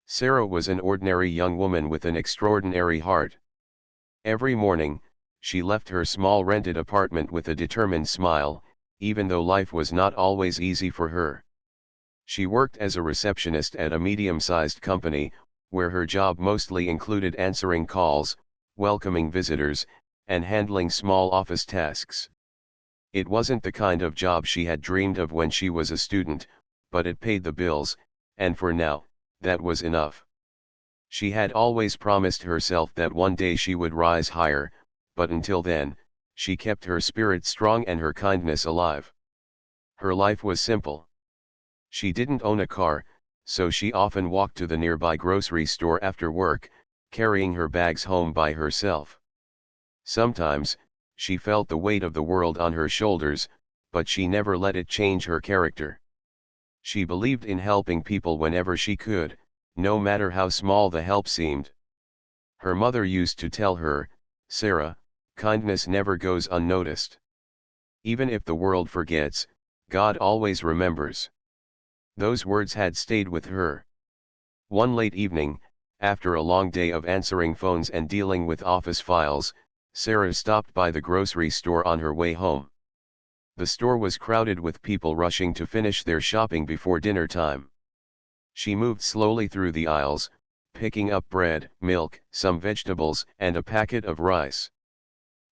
Sarah was an ordinary young woman with an extraordinary heart. Every morning, she left her small rented apartment with a determined smile, even though life was not always easy for her. She worked as a receptionist at a medium-sized company, where her job mostly included answering calls, welcoming visitors, and handling small office tasks. It wasn't the kind of job she had dreamed of when she was a student, but it paid the bills, and for now, that was enough. She had always promised herself that one day she would rise higher, but until then, she kept her spirit strong and her kindness alive. Her life was simple. She didn't own a car, so she often walked to the nearby grocery store after work, carrying her bags home by herself. Sometimes, she felt the weight of the world on her shoulders, but she never let it change her character. She believed in helping people whenever she could, no matter how small the help seemed. Her mother used to tell her, "Sarah, kindness never goes unnoticed. Even if the world forgets, God always remembers." Those words had stayed with her. One late evening, after a long day of answering phones and dealing with office files, Sarah stopped by the grocery store on her way home. The store was crowded with people rushing to finish their shopping before dinner time. She moved slowly through the aisles, picking up bread, milk, some vegetables, and a packet of rice.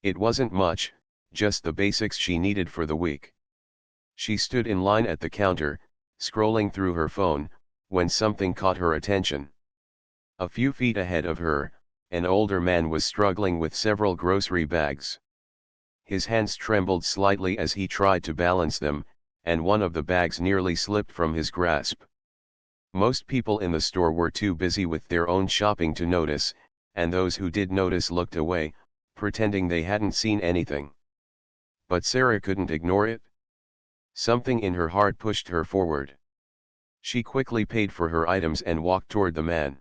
It wasn't much, just the basics she needed for the week. She stood in line at the counter, scrolling through her phone, when something caught her attention. A few feet ahead of her, an older man was struggling with several grocery bags. His hands trembled slightly as he tried to balance them, and one of the bags nearly slipped from his grasp. Most people in the store were too busy with their own shopping to notice, and those who did notice looked away, pretending they hadn't seen anything. But Sarah couldn't ignore it. Something in her heart pushed her forward. She quickly paid for her items and walked toward the man.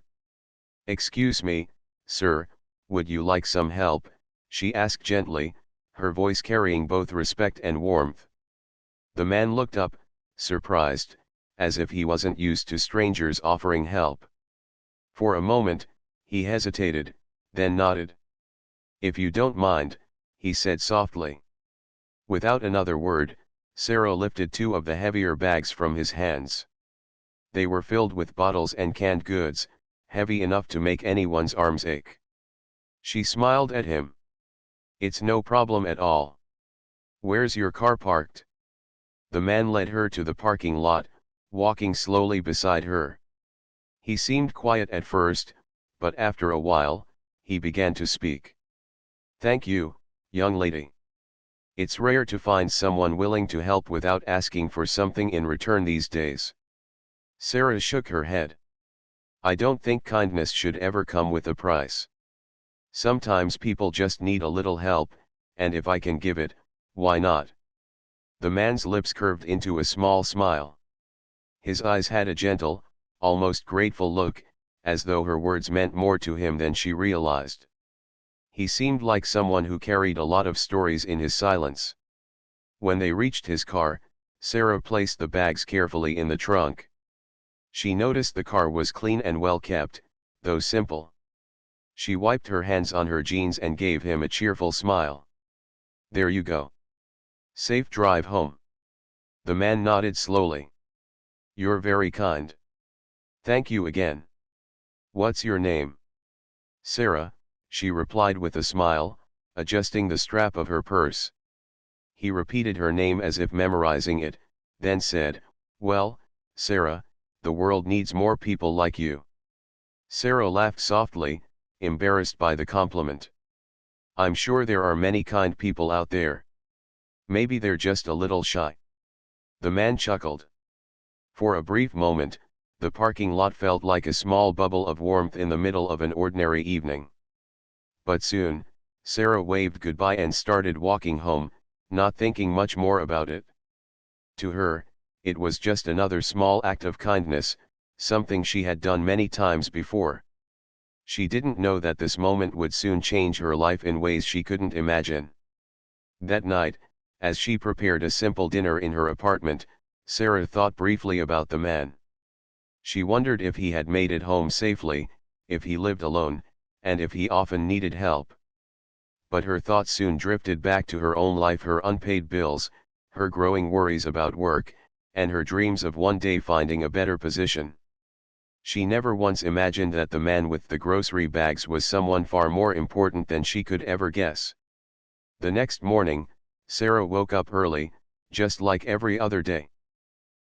"Excuse me, sir, would you like some help?" she asked gently, her voice carrying both respect and warmth. The man looked up, surprised, as if he wasn't used to strangers offering help. For a moment, he hesitated, then nodded. "If you don't mind," he said softly. Without another word, Sarah lifted two of the heavier bags from his hands. They were filled with bottles and canned goods, heavy enough to make anyone's arms ache. She smiled at him. "It's no problem at all. Where's your car parked?" The man led her to the parking lot, walking slowly beside her. He seemed quiet at first, but after a while, he began to speak. "Thank you, young lady. It's rare to find someone willing to help without asking for something in return these days." Sarah shook her head. "I don't think kindness should ever come with a price. Sometimes people just need a little help, and if I can give it, why not?" The man's lips curved into a small smile. His eyes had a gentle, almost grateful look, as though her words meant more to him than she realized. He seemed like someone who carried a lot of stories in his silence. When they reached his car, Sarah placed the bags carefully in the trunk. She noticed the car was clean and well kept, though simple. She wiped her hands on her jeans and gave him a cheerful smile. "There you go. Safe drive home." The man nodded slowly. "You're very kind. Thank you again. What's your name?" "Sarah," she replied with a smile, adjusting the strap of her purse. He repeated her name as if memorizing it, then said, "Well, Sarah, the world needs more people like you." Sarah laughed softly, embarrassed by the compliment. "I'm sure there are many kind people out there. Maybe they're just a little shy." The man chuckled. For a brief moment, the parking lot felt like a small bubble of warmth in the middle of an ordinary evening. But soon, Sarah waved goodbye and started walking home, not thinking much more about it. To her, it was just another small act of kindness, something she had done many times before. She didn't know that this moment would soon change her life in ways she couldn't imagine. That night, as she prepared a simple dinner in her apartment, Sarah thought briefly about the man. She wondered if he had made it home safely, if he lived alone, and if he often needed help. But her thoughts soon drifted back to her own life, her unpaid bills, her growing worries about work, and her dreams of one day finding a better position. She never once imagined that the man with the grocery bags was someone far more important than she could ever guess. The next morning, Sarah woke up early, just like every other day.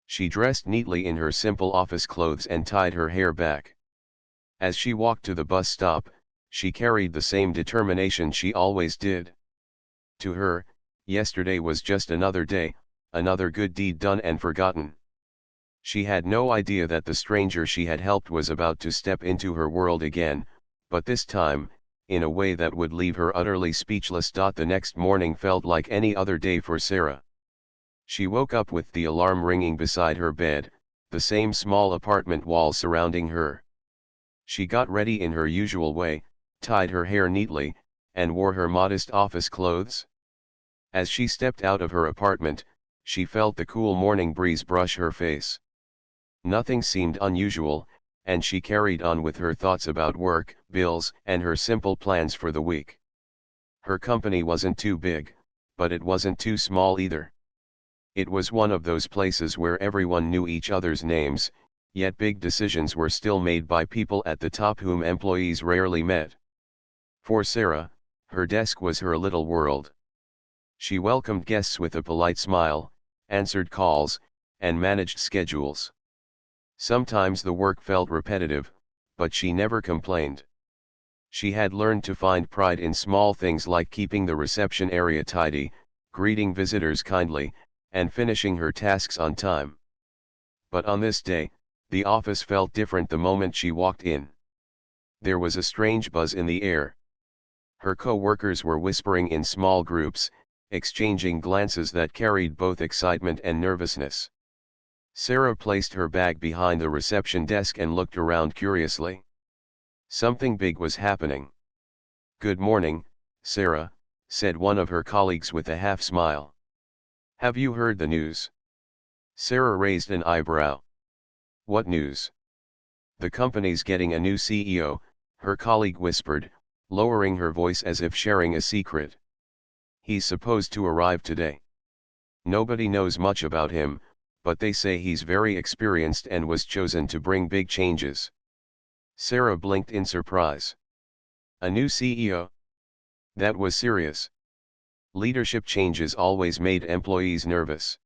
She dressed neatly in her simple office clothes and tied her hair back. As she walked to the bus stop, she carried the same determination she always did. To her, yesterday was just another day, another good deed done and forgotten. She had no idea that the stranger she had helped was about to step into her world again, but this time, in a way that would leave her utterly speechless. The next morning felt like any other day for Sarah. She woke up with the alarm ringing beside her bed, the same small apartment walls surrounding her. She got ready in her usual way, tied her hair neatly, and wore her modest office clothes. As she stepped out of her apartment, she felt the cool morning breeze brush her face. Nothing seemed unusual, and she carried on with her thoughts about work, bills, and her simple plans for the week. Her company wasn't too big, but it wasn't too small either. It was one of those places where everyone knew each other's names, yet big decisions were still made by people at the top whom employees rarely met. For Sarah, her desk was her little world. She welcomed guests with a polite smile, answered calls, and managed schedules. Sometimes the work felt repetitive, but she never complained. She had learned to find pride in small things like keeping the reception area tidy, greeting visitors kindly, and finishing her tasks on time. But on this day, the office felt different the moment she walked in. There was a strange buzz in the air. Her co-workers were whispering in small groups, exchanging glances that carried both excitement and nervousness. Sarah placed her bag behind the reception desk and looked around curiously. Something big was happening. "Good morning, Sarah," said one of her colleagues with a half smile. "Have you heard the news?" Sarah raised an eyebrow. "What news?" "The company's getting a new CEO," her colleague whispered, lowering her voice as if sharing a secret. "He's supposed to arrive today. Nobody knows much about him, but they say he's very experienced and was chosen to bring big changes." Sarah blinked in surprise. A new CEO? That was serious. Leadership changes always made employees nervous.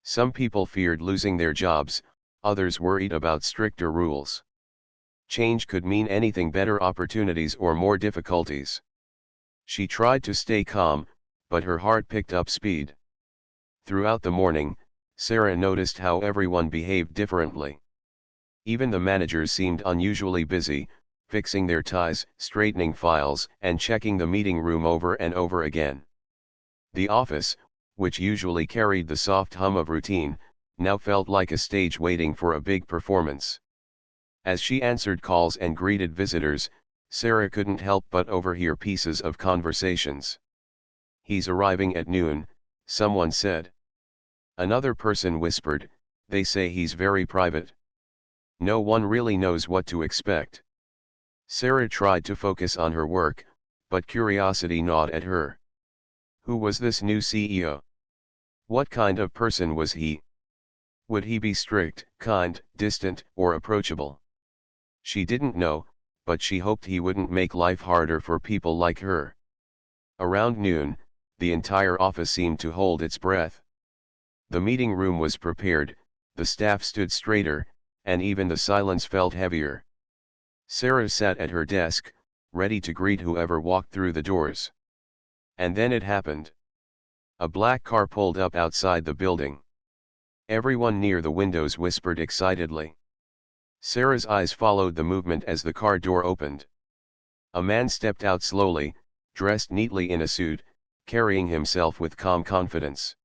Some people feared losing their jobs, others worried about stricter rules. Change could mean anything: better opportunities or more difficulties. She tried to stay calm, but her heart picked up speed. Throughout the morning, Sarah noticed how everyone behaved differently. Even the managers seemed unusually busy, fixing their ties, straightening files, and checking the meeting room over and over again. The office, which usually carried the soft hum of routine, now felt like a stage waiting for a big performance. As she answered calls and greeted visitors, Sarah couldn't help but overhear pieces of conversations. "He's arriving at noon," someone said. Another person whispered, "They say he's very private." No one really knows what to expect. Sarah tried to focus on her work, but curiosity gnawed at her. Who was this new CEO? What kind of person was he? Would he be strict, kind, distant, or approachable? She didn't know, but she hoped he wouldn't make life harder for people like her. Around noon, the entire office seemed to hold its breath. The meeting room was prepared, the staff stood straighter, and even the silence felt heavier. Sarah sat at her desk, ready to greet whoever walked through the doors. And then it happened. A black car pulled up outside the building. Everyone near the windows whispered excitedly. Sarah's eyes followed the movement as the car door opened. A man stepped out slowly, dressed neatly in a suit, carrying himself with calm confidence.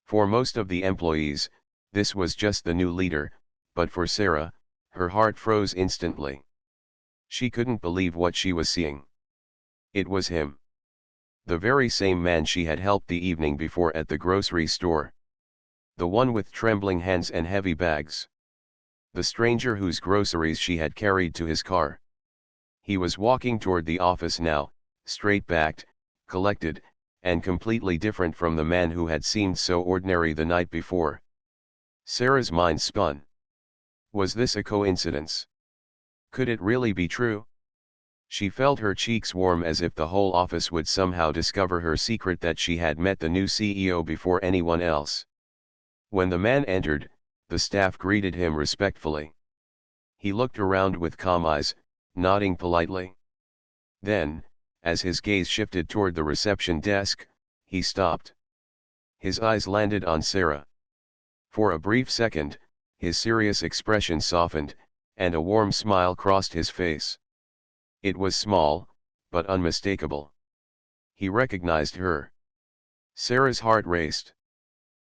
For most of the employees, this was just the new leader, but for Sarah, her heart froze instantly. She couldn't believe what she was seeing. It was him. The very same man she had helped the evening before at the grocery store. The one with trembling hands and heavy bags. the stranger whose groceries she had carried to his car. He was walking toward the office now, straight-backed, collected, and completely different from the man who had seemed so ordinary the night before. Sarah's mind spun. Was this a coincidence? Could it really be true? She felt her cheeks warm as if the whole office would somehow discover her secret that she had met the new CEO before anyone else. When the man entered, the staff greeted him respectfully. He looked around with calm eyes, nodding politely. Then, as his gaze shifted toward the reception desk, he stopped. His eyes landed on Sarah. For a brief second, his serious expression softened, and a warm smile crossed his face. It was small, but unmistakable. He recognized her. Sarah's heart raced.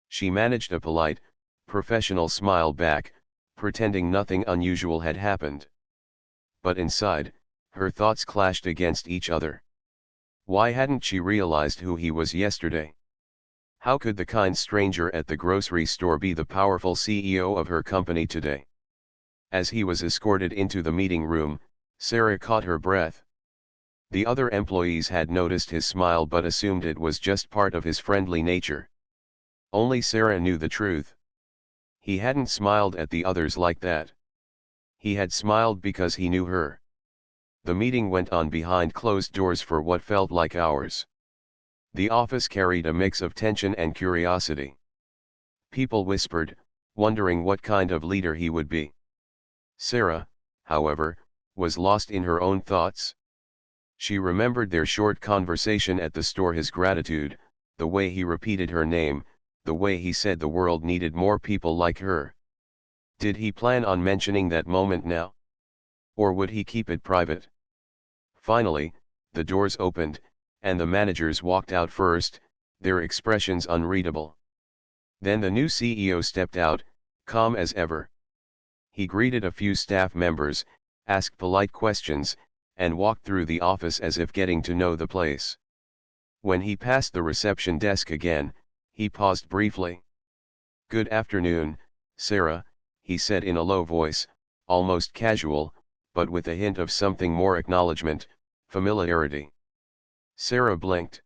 She managed a polite, professional smile back, pretending nothing unusual had happened. But inside, her thoughts clashed against each other. Why hadn't she realized who he was yesterday? How could the kind stranger at the grocery store be the powerful CEO of her company today? As he was escorted into the meeting room, Sarah caught her breath. The other employees had noticed his smile but assumed it was just part of his friendly nature. Only Sarah knew the truth. He hadn't smiled at the others like that. He had smiled because he knew her. The meeting went on behind closed doors for what felt like hours. The office carried a mix of tension and curiosity. People whispered, wondering what kind of leader he would be. Sarah, however, was lost in her own thoughts. She remembered their short conversation at the store, his gratitude, the way he repeated her name, the way he said the world needed more people like her. Did he plan on mentioning that moment now? Or would he keep it private? Finally, the doors opened, and the managers walked out first, their expressions unreadable. Then the new CEO stepped out, calm as ever. He greeted a few staff members, asked polite questions, and walked through the office as if getting to know the place. When he passed the reception desk again, he paused briefly. "Good afternoon, Sarah," he said in a low voice, almost casual, but with a hint of something more: acknowledgement, familiarity. Sarah blinked.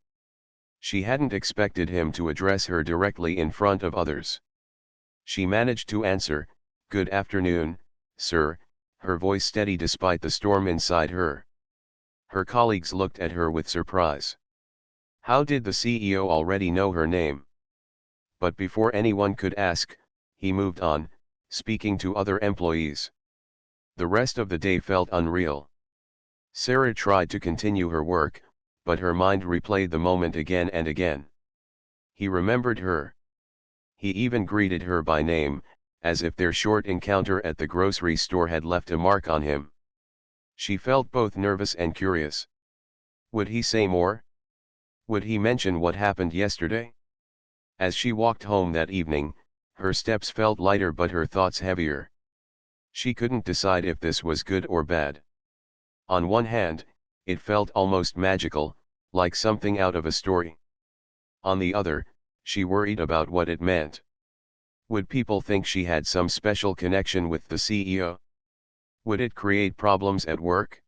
She hadn't expected him to address her directly in front of others. She managed to answer, "Good afternoon, sir," her voice steady despite the storm inside her. Her colleagues looked at her with surprise. How did the CEO already know her name? But before anyone could ask, he moved on, speaking to other employees. The rest of the day felt unreal. Sarah tried to continue her work, but her mind replayed the moment again and again. He remembered her. He even greeted her by name, as if their short encounter at the grocery store had left a mark on him. She felt both nervous and curious. Would he say more? Would he mention what happened yesterday? As she walked home that evening, her steps felt lighter but her thoughts heavier. She couldn't decide if this was good or bad. On one hand, it felt almost magical, like something out of a story. On the other, she worried about what it meant. Would people think she had some special connection with the CEO? Would it create problems at work?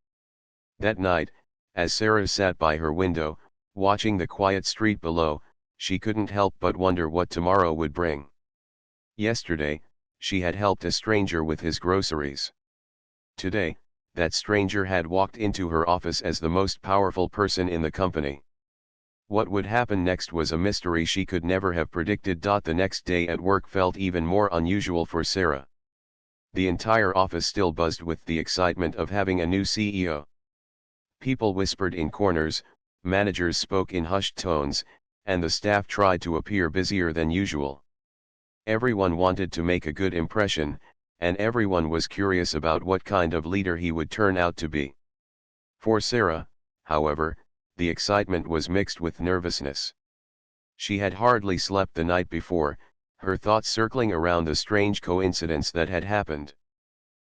That night, as Sarah sat by her window, watching the quiet street below, she couldn't help but wonder what tomorrow would bring. Yesterday, she had helped a stranger with his groceries. Today, that stranger had walked into her office as the most powerful person in the company. What would happen next was a mystery she could never have predicted. The next day at work felt even more unusual for Sarah. The entire office still buzzed with the excitement of having a new CEO. People whispered in corners, managers spoke in hushed tones, and the staff tried to appear busier than usual. Everyone wanted to make a good impression, and everyone was curious about what kind of leader he would turn out to be. For Sarah, however, the excitement was mixed with nervousness. She had hardly slept the night before, her thoughts circling around the strange coincidence that had happened.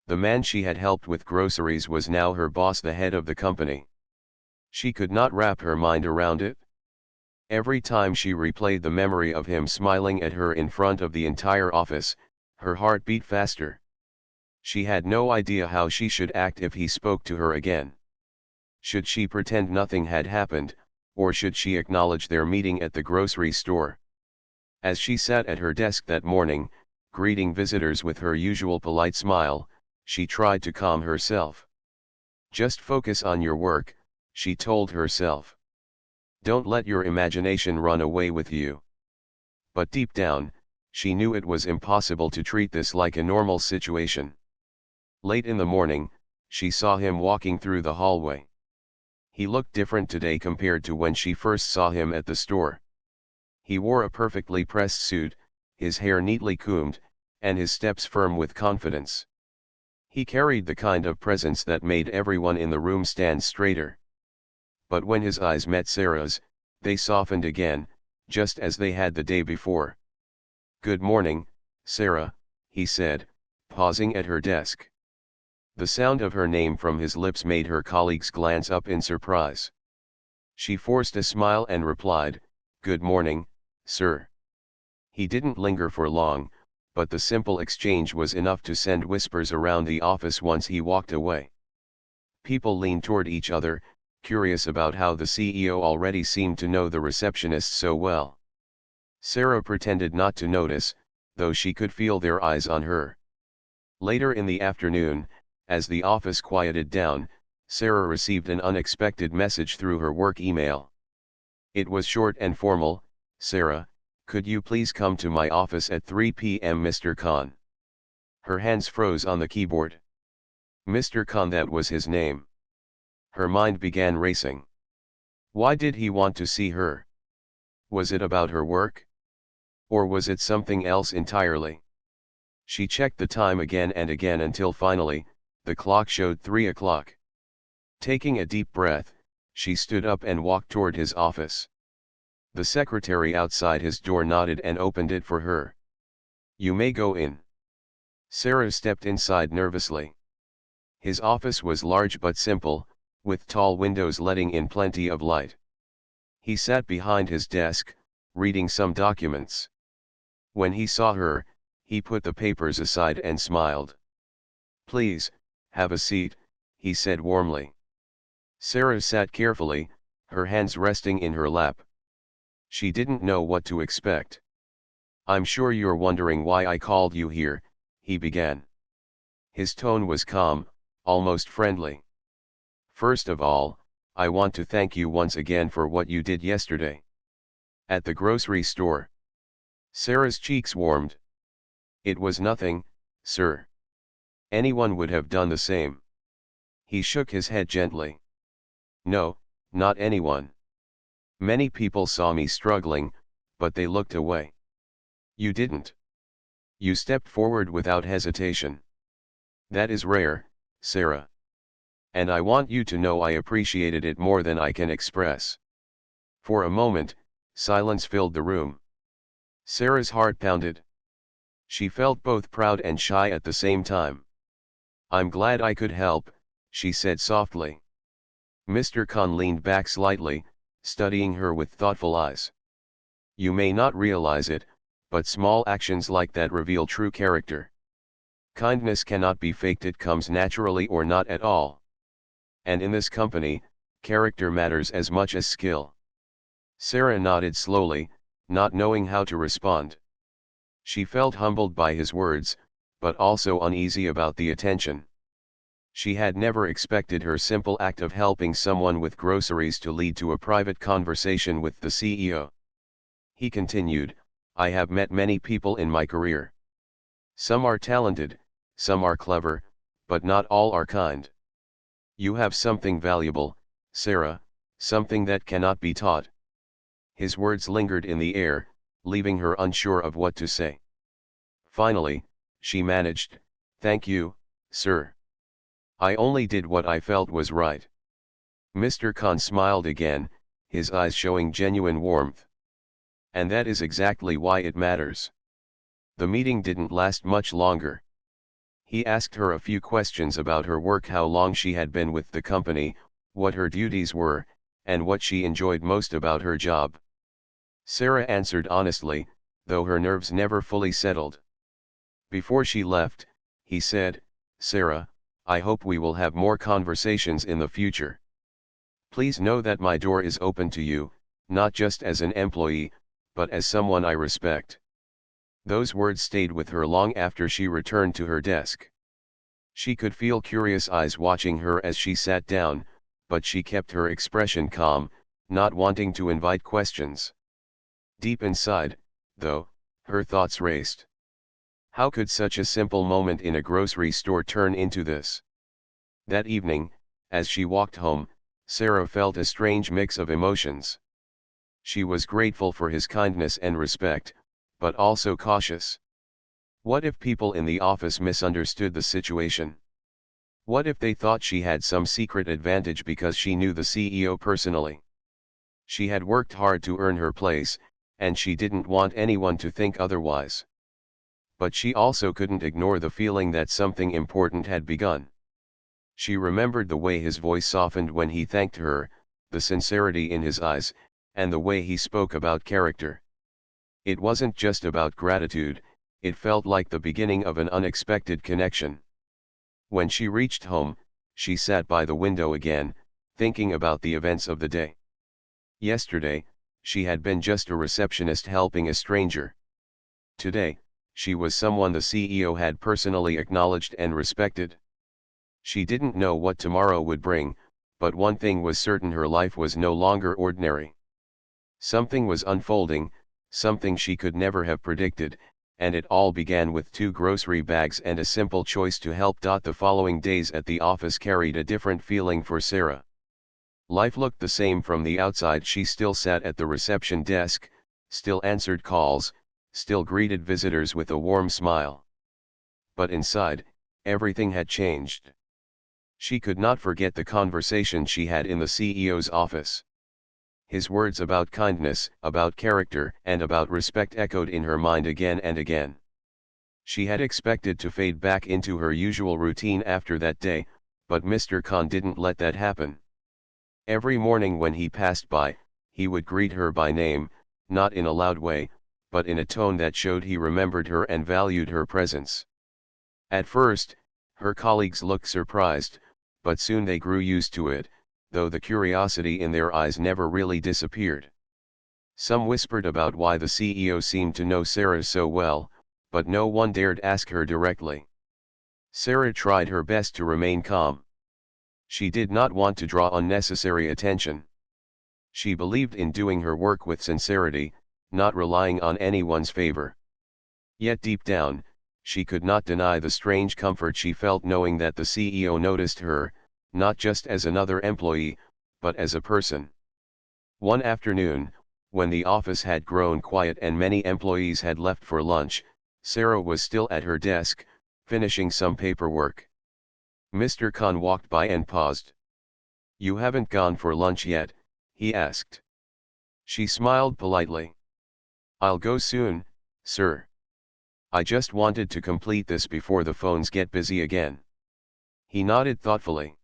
The man she had helped with groceries was now her boss, the head of the company. She could not wrap her mind around it. Every time she replayed the memory of him smiling at her in front of the entire office, her heart beat faster. She had no idea how she should act if he spoke to her again. Should she pretend nothing had happened, or should she acknowledge their meeting at the grocery store? As she sat at her desk that morning, greeting visitors with her usual polite smile, she tried to calm herself. Just focus on your work, she told herself. Don't let your imagination run away with you. But deep down, she knew it was impossible to treat this like a normal situation. Late in the morning, she saw him walking through the hallway. He looked different today compared to when she first saw him at the store. He wore a perfectly pressed suit, his hair neatly combed, and his steps firm with confidence. He carried the kind of presence that made everyone in the room stand straighter. But when his eyes met Sarah's, they softened again, just as they had the day before. "Good morning, Sarah," he said, pausing at her desk. The sound of her name from his lips made her colleagues glance up in surprise. She forced a smile and replied, "Good morning, sir." He didn't linger for long, but the simple exchange was enough to send whispers around the office once he walked away. People leaned toward each other, curious about how the CEO already seemed to know the receptionist so well. Sarah pretended not to notice, though she could feel their eyes on her. Later in the afternoon, as the office quieted down, Sarah received an unexpected message through her work email. It was short and formal: "Sarah, could you please come to my office at 3 p.m. Mr. Khan." Her hands froze on the keyboard. Mr. Khan, that was his name. Her mind began racing. Why did he want to see her? Was it about her work? Or was it something else entirely? She checked the time again and again until finally, the clock showed 3 o'clock. Taking a deep breath, she stood up and walked toward his office. The secretary outside his door nodded and opened it for her. "You may go in." Sarah stepped inside nervously. His office was large but simple, with tall windows letting in plenty of light. He sat behind his desk, reading some documents. When he saw her, he put the papers aside and smiled. "Please, have a seat," he said warmly. Sarah sat carefully, her hands resting in her lap. She didn't know what to expect. "I'm sure you're wondering why I called you here," he began. His tone was calm, almost friendly. "First of all, I want to thank you once again for what you did yesterday at the grocery store." Sarah's cheeks warmed. "It was nothing, sir. Anyone would have done the same." He shook his head gently. "No, not anyone. Many people saw me struggling, but they looked away. You didn't. You stepped forward without hesitation. That is rare, Sarah. And I want you to know I appreciated it more than I can express." For a moment, silence filled the room. Sarah's heart pounded. She felt both proud and shy at the same time. "I'm glad I could help," she said softly. Mr. Khan leaned back slightly, studying her with thoughtful eyes. "You may not realize it, but small actions like that reveal true character. Kindness cannot be faked, it comes naturally or not at all. And in this company, character matters as much as skill." Sarah nodded slowly, not knowing how to respond. She felt humbled by his words, but also uneasy about the attention. She had never expected her simple act of helping someone with groceries to lead to a private conversation with the CEO. He continued, "I have met many people in my career. Some are talented, some are clever, but not all are kind. You have something valuable, Sarah, something that cannot be taught." His words lingered in the air, leaving her unsure of what to say. Finally, she managed, "Thank you, sir. I only did what I felt was right." Mr. Khan smiled again, his eyes showing genuine warmth. "And that is exactly why it matters." The meeting didn't last much longer. He asked her a few questions about her work, how long she had been with the company, what her duties were, and what she enjoyed most about her job. Sarah answered honestly, though her nerves never fully settled. Before she left, he said, Sarah, I hope we will have more conversations in the future. Please know that my door is open to you, not just as an employee, but as someone I respect." Those words stayed with her long after she returned to her desk. She could feel curious eyes watching her as she sat down, but she kept her expression calm, not wanting to invite questions. Deep inside, though, her thoughts raced. How could such a simple moment in a grocery store turn into this? That evening, as she walked home, Sarah felt a strange mix of emotions. She was grateful for his kindness and respect, but also cautious. What if people in the office misunderstood the situation? What if they thought she had some secret advantage because she knew the CEO personally? She had worked hard to earn her place, and she didn't want anyone to think otherwise. But she also couldn't ignore the feeling that something important had begun. She remembered the way his voice softened when he thanked her, the sincerity in his eyes, and the way he spoke about character. It wasn't just about gratitude, it felt like the beginning of an unexpected connection. When she reached home, she sat by the window again, thinking about the events of the day. Yesterday, she had been just a receptionist helping a stranger. Today, she was someone the CEO had personally acknowledged and respected. She didn't know what tomorrow would bring, but one thing was certain: her life was no longer ordinary. Something was unfolding, something she could never have predicted, and it all began with 2 grocery bags and a simple choice to help. The following days at the office carried a different feeling for Sarah. Life looked the same from the outside. She still sat at the reception desk, still answered calls, still greeted visitors with a warm smile. But inside, everything had changed. She could not forget the conversation she had in the CEO's office. His words about kindness, about character, and about respect echoed in her mind again and again. She had expected to fade back into her usual routine after that day, but Mr. Khan didn't let that happen. Every morning when he passed by, he would greet her by name, not in a loud way, but in a tone that showed he remembered her and valued her presence. At first, her colleagues looked surprised, but soon they grew used to it, though the curiosity in their eyes never really disappeared. Some whispered about why the CEO seemed to know Sarah so well, but no one dared ask her directly. Sarah tried her best to remain calm. She did not want to draw unnecessary attention. She believed in doing her work with sincerity, not relying on anyone's favor. Yet deep down, she could not deny the strange comfort she felt knowing that the CEO noticed her, not just as another employee, but as a person. One afternoon, when the office had grown quiet and many employees had left for lunch, Sarah was still at her desk, finishing some paperwork. Mr. Khan walked by and paused. "You haven't gone for lunch yet?" he asked. She smiled politely. "I'll go soon, sir. I just wanted to complete this before the phones get busy again." He nodded thoughtfully.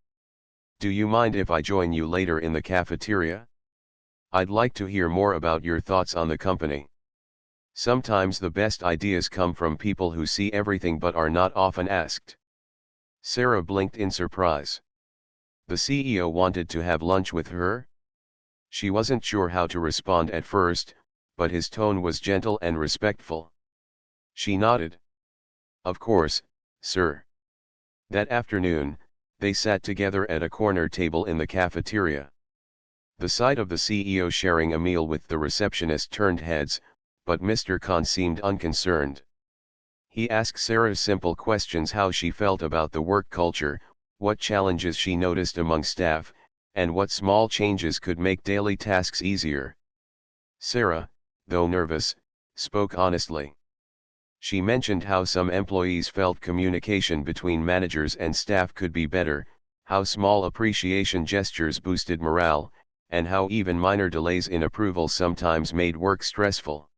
"Do you mind if I join you later in the cafeteria? I'd like to hear more about your thoughts on the company. Sometimes the best ideas come from people who see everything but are not often asked." Sarah blinked in surprise. The CEO wanted to have lunch with her? She wasn't sure how to respond at first, but his tone was gentle and respectful. She nodded. "Of course, sir." That afternoon, they sat together at a corner table in the cafeteria. The sight of the CEO sharing a meal with the receptionist turned heads, but Mr. Khan seemed unconcerned. He asked Sarah simple questions: how she felt about the work culture, what challenges she noticed among staff, and what small changes could make daily tasks easier. Sarah, though nervous, spoke honestly. She mentioned how some employees felt communication between managers and staff could be better, how small appreciation gestures boosted morale, and how even minor delays in approval sometimes made work stressful.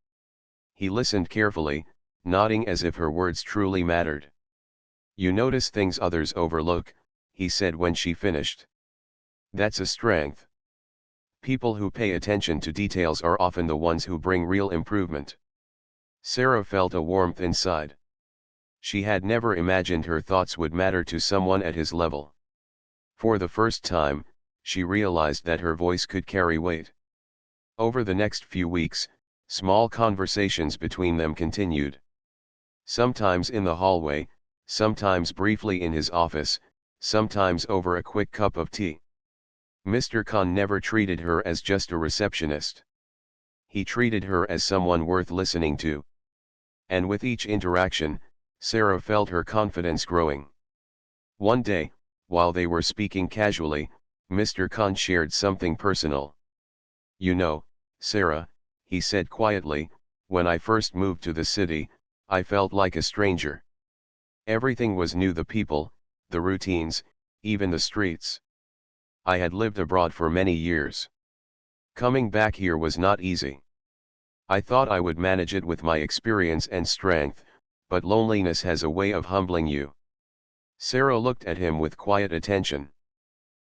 He listened carefully, nodding as if her words truly mattered. "You notice things others overlook," he said when she finished. "That's a strength. People who pay attention to details are often the ones who bring real improvement." Sarah felt a warmth inside. She had never imagined her thoughts would matter to someone at his level. For the first time, she realized that her voice could carry weight. Over the next few weeks, small conversations between them continued. Sometimes in the hallway, sometimes briefly in his office, sometimes over a quick cup of tea. Mr. Khan never treated her as just a receptionist. He treated her as someone worth listening to. And with each interaction, Sarah felt her confidence growing. One day, while they were speaking casually, Mr. Khan shared something personal. "You know, Sarah," he said quietly, "when I first moved to the city, I felt like a stranger. Everything was new: the people, the routines, even the streets. I had lived abroad for many years. Coming back here was not easy. I thought I would manage it with my experience and strength, but loneliness has a way of humbling you." Sarah looked at him with quiet attention.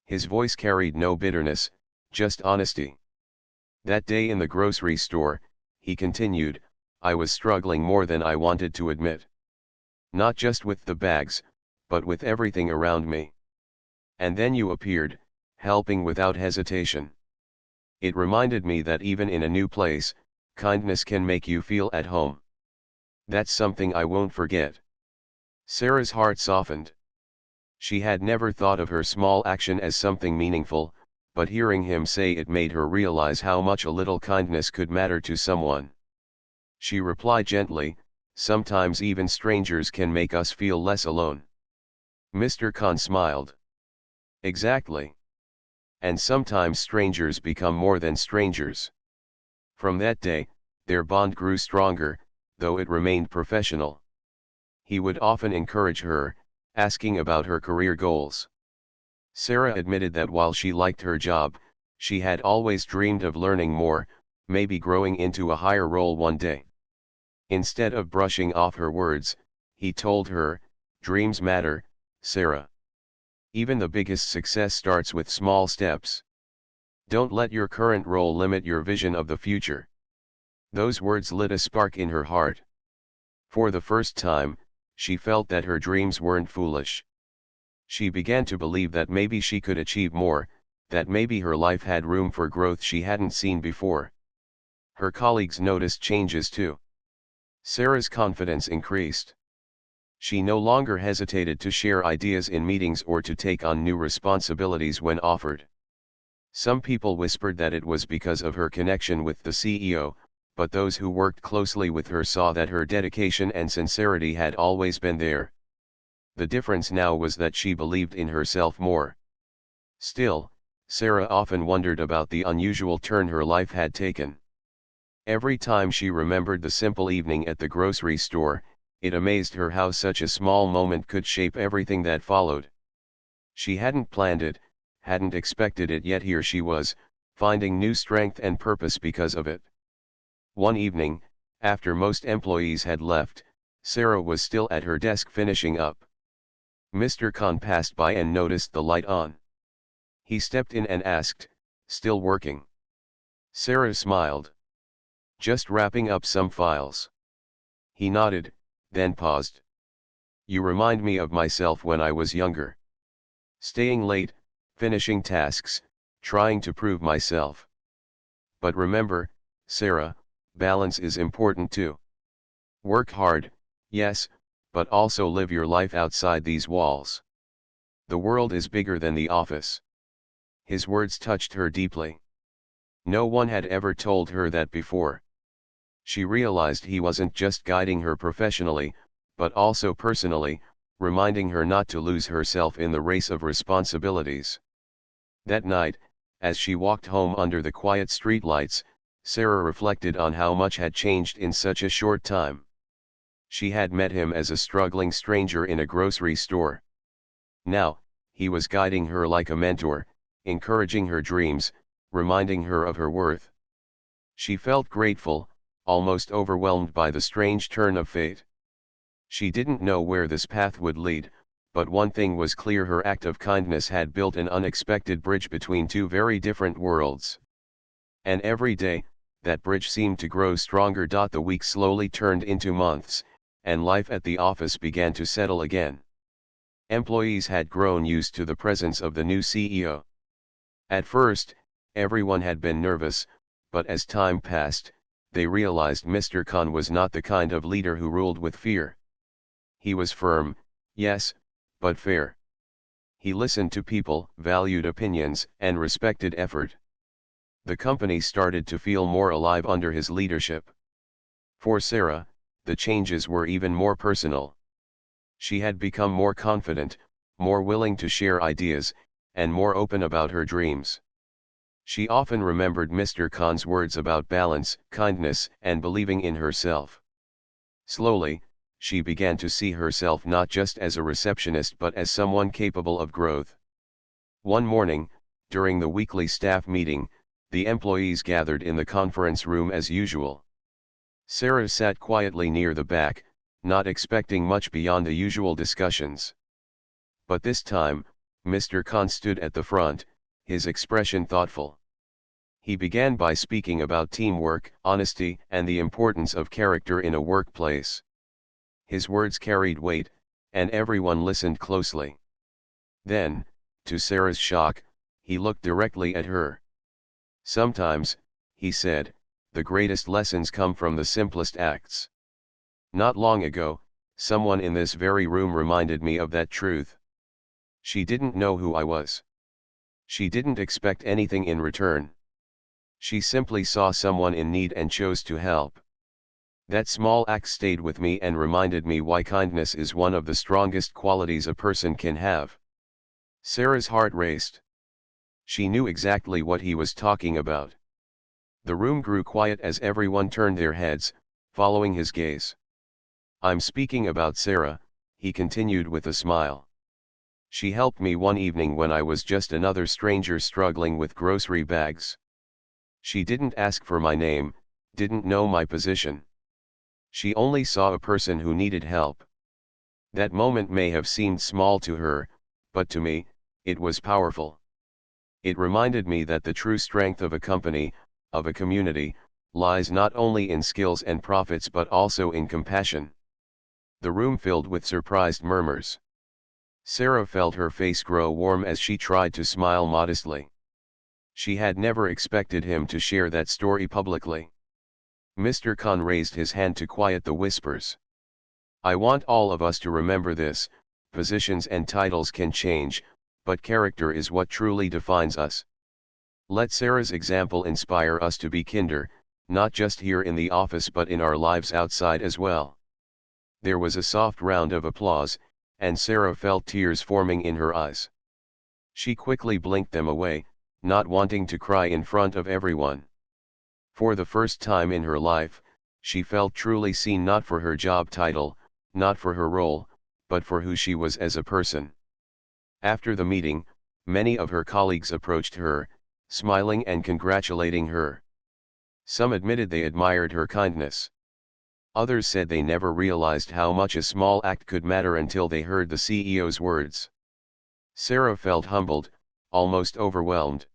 His voice carried no bitterness, just honesty. "That day in the grocery store," he continued, "I was struggling more than I wanted to admit. Not just with the bags, but with everything around me. And then you appeared, helping without hesitation. It reminded me that even in a new place, kindness can make you feel at home. That's something I won't forget." Sarah's heart softened. She had never thought of her small action as something meaningful, but hearing him say it made her realize how much a little kindness could matter to someone. She replied gently, "Sometimes even strangers can make us feel less alone." Mr. Khan smiled. "Exactly. And sometimes strangers become more than strangers." From that day, their bond grew stronger, though it remained professional. He would often encourage her, asking about her career goals. Sarah admitted that while she liked her job, she had always dreamed of learning more, maybe growing into a higher role one day. Instead of brushing off her words, he told her, "Dreams matter, Sarah. Even the biggest success starts with small steps. Don't let your current role limit your vision of the future." Those words lit a spark in her heart. For the first time, she felt that her dreams weren't foolish. She began to believe that maybe she could achieve more, that maybe her life had room for growth she hadn't seen before. Her colleagues noticed changes too. Sarah's confidence increased. She no longer hesitated to share ideas in meetings or to take on new responsibilities when offered. Some people whispered that it was because of her connection with the CEO, but those who worked closely with her saw that her dedication and sincerity had always been there. The difference now was that she believed in herself more. Still, Sarah often wondered about the unusual turn her life had taken. Every time she remembered the simple evening at the grocery store, it amazed her how such a small moment could shape everything that followed. She hadn't planned it, hadn't expected it, yet here she was, finding new strength and purpose because of it. One evening, after most employees had left, Sarah was still at her desk finishing up. Mr. Khan passed by and noticed the light on. He stepped in and asked, "Still working?" Sarah smiled. "Just wrapping up some files." He nodded, then paused. "You remind me of myself when I was younger. Staying late, finishing tasks, trying to prove myself. But remember, Sarah, balance is important too. Work hard, yes, but also live your life outside these walls. The world is bigger than the office." His words touched her deeply. No one had ever told her that before. She realized he wasn't just guiding her professionally, but also personally, reminding her not to lose herself in the race of responsibilities. That night, as she walked home under the quiet streetlights, Sarah reflected on how much had changed in such a short time. She had met him as a struggling stranger in a grocery store. Now, he was guiding her like a mentor, encouraging her dreams, reminding her of her worth. She felt grateful, almost overwhelmed by the strange turn of fate. She didn't know where this path would lead, but one thing was clear: her act of kindness had built an unexpected bridge between two very different worlds. And every day, that bridge seemed to grow stronger. The weeks slowly turned into months, and life at the office began to settle again. Employees had grown used to the presence of the new CEO. At first, everyone had been nervous, but as time passed, they realized Mr. Khan was not the kind of leader who ruled with fear. He was firm, yes, but fair. He listened to people, valued opinions, and respected effort. The company started to feel more alive under his leadership. For Sarah, the changes were even more personal. She had become more confident, more willing to share ideas, and more open about her dreams. She often remembered Mr. Khan's words about balance, kindness, and believing in herself. Slowly, she began to see herself not just as a receptionist but as someone capable of growth. One morning, during the weekly staff meeting, the employees gathered in the conference room as usual. Sarah sat quietly near the back, not expecting much beyond the usual discussions. But this time, Mr. Khan stood at the front, his expression thoughtful. He began by speaking about teamwork, honesty, and the importance of character in a workplace. His words carried weight, and everyone listened closely. Then, to Sarah's shock, he looked directly at her. "Sometimes," he said, "the greatest lessons come from the simplest acts. Not long ago, someone in this very room reminded me of that truth. She didn't know who I was. She didn't expect anything in return. She simply saw someone in need and chose to help. That small act stayed with me and reminded me why kindness is one of the strongest qualities a person can have." Sarah's heart raced. She knew exactly what he was talking about. The room grew quiet as everyone turned their heads, following his gaze. "I'm speaking about Sarah," he continued with a smile. "She helped me one evening when I was just another stranger struggling with grocery bags. She didn't ask for my name, didn't know my position. She only saw a person who needed help. That moment may have seemed small to her, but to me, it was powerful. It reminded me that the true strength of a company, of a community, lies not only in skills and profits but also in compassion." The room filled with surprised murmurs. Sarah felt her face grow warm as she tried to smile modestly. She had never expected him to share that story publicly. Mr. Khan raised his hand to quiet the whispers. "I want all of us to remember this: positions and titles can change, but character is what truly defines us. Let Sarah's example inspire us to be kinder, not just here in the office but in our lives outside as well." There was a soft round of applause, and Sarah felt tears forming in her eyes. She quickly blinked them away, not wanting to cry in front of everyone. For the first time in her life, she felt truly seen, not for her job title, not for her role, but for who she was as a person. After the meeting, many of her colleagues approached her, smiling and congratulating her. Some admitted they admired her kindness. Others said they never realized how much a small act could matter until they heard the CEO's words. Sarah felt humbled, almost overwhelmed.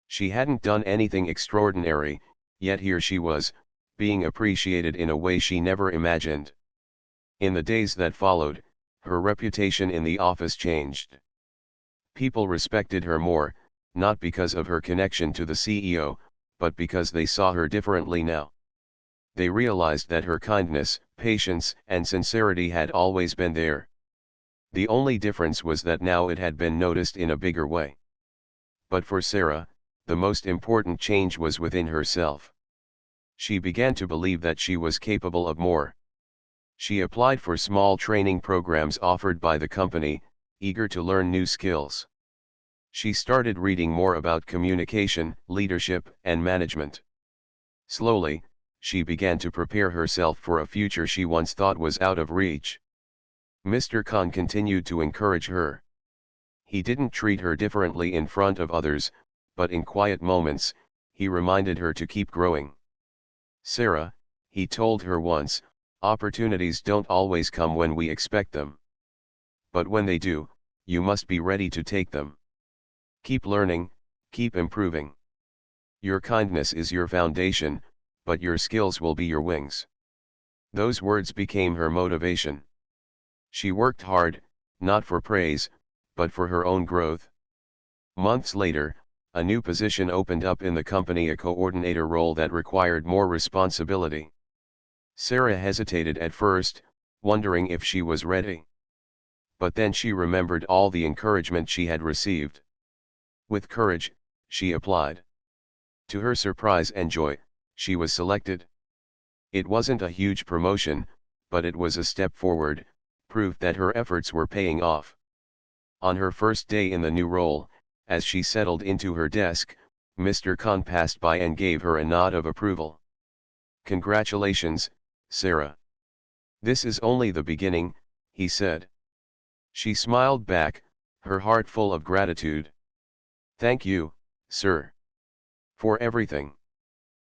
She hadn't done anything extraordinary, yet here she was, being appreciated in a way she never imagined. In the days that followed, her reputation in the office changed. People respected her more, not because of her connection to the CEO, but because they saw her differently now. They realized that her kindness, patience, and sincerity had always been there. The only difference was that now it had been noticed in a bigger way. But for Sarah, the most important change was within herself. She began to believe that she was capable of more. She applied for small training programs offered by the company, eager to learn new skills. She started reading more about communication, leadership, and management. Slowly, she began to prepare herself for a future she once thought was out of reach. Mr. Khan continued to encourage her. He didn't treat her differently in front of others, but in quiet moments, he reminded her to keep growing. "Sarah," he told her once, "opportunities don't always come when we expect them. But when they do, you must be ready to take them. Keep learning, keep improving. Your kindness is your foundation, but your skills will be your wings." Those words became her motivation. She worked hard, not for praise, but for her own growth. Months later, a new position opened up in the company, a coordinator role that required more responsibility. Sarah hesitated at first, wondering if she was ready. But then she remembered all the encouragement she had received. With courage, she applied. To her surprise and joy, she was selected. It wasn't a huge promotion, but it was a step forward, proof that her efforts were paying off. On her first day in the new role, as she settled into her desk, Mr. Khan passed by and gave her a nod of approval. "Congratulations, Sarah. This is only the beginning," he said. She smiled back, her heart full of gratitude. "Thank you, sir. For everything."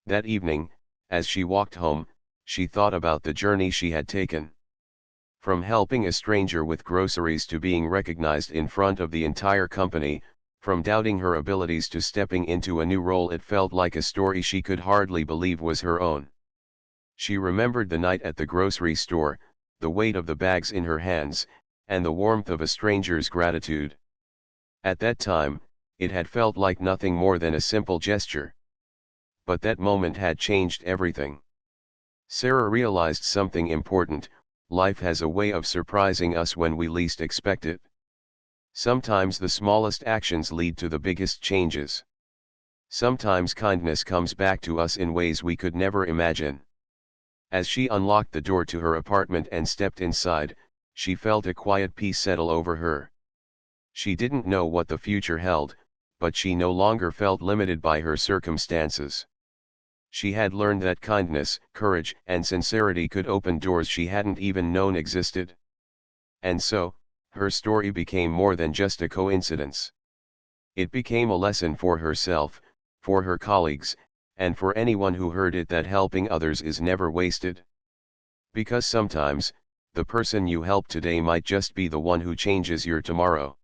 That evening, as she walked home, she thought about the journey she had taken. From helping a stranger with groceries to being recognized in front of the entire company, from doubting her abilities to stepping into a new role, it felt like a story she could hardly believe was her own. She remembered the night at the grocery store, the weight of the bags in her hands, and the warmth of a stranger's gratitude. At that time, it had felt like nothing more than a simple gesture. But that moment had changed everything. Sarah realized something important: life has a way of surprising us when we least expect it. Sometimes the smallest actions lead to the biggest changes. Sometimes kindness comes back to us in ways we could never imagine. As she unlocked the door to her apartment and stepped inside, she felt a quiet peace settle over her. She didn't know what the future held, but she no longer felt limited by her circumstances. She had learned that kindness, courage, and sincerity could open doors she hadn't even known existed. And so, her story became more than just a coincidence. It became a lesson for herself, for her colleagues, and for anyone who heard it, that helping others is never wasted. Because sometimes, the person you help today might just be the one who changes your tomorrow.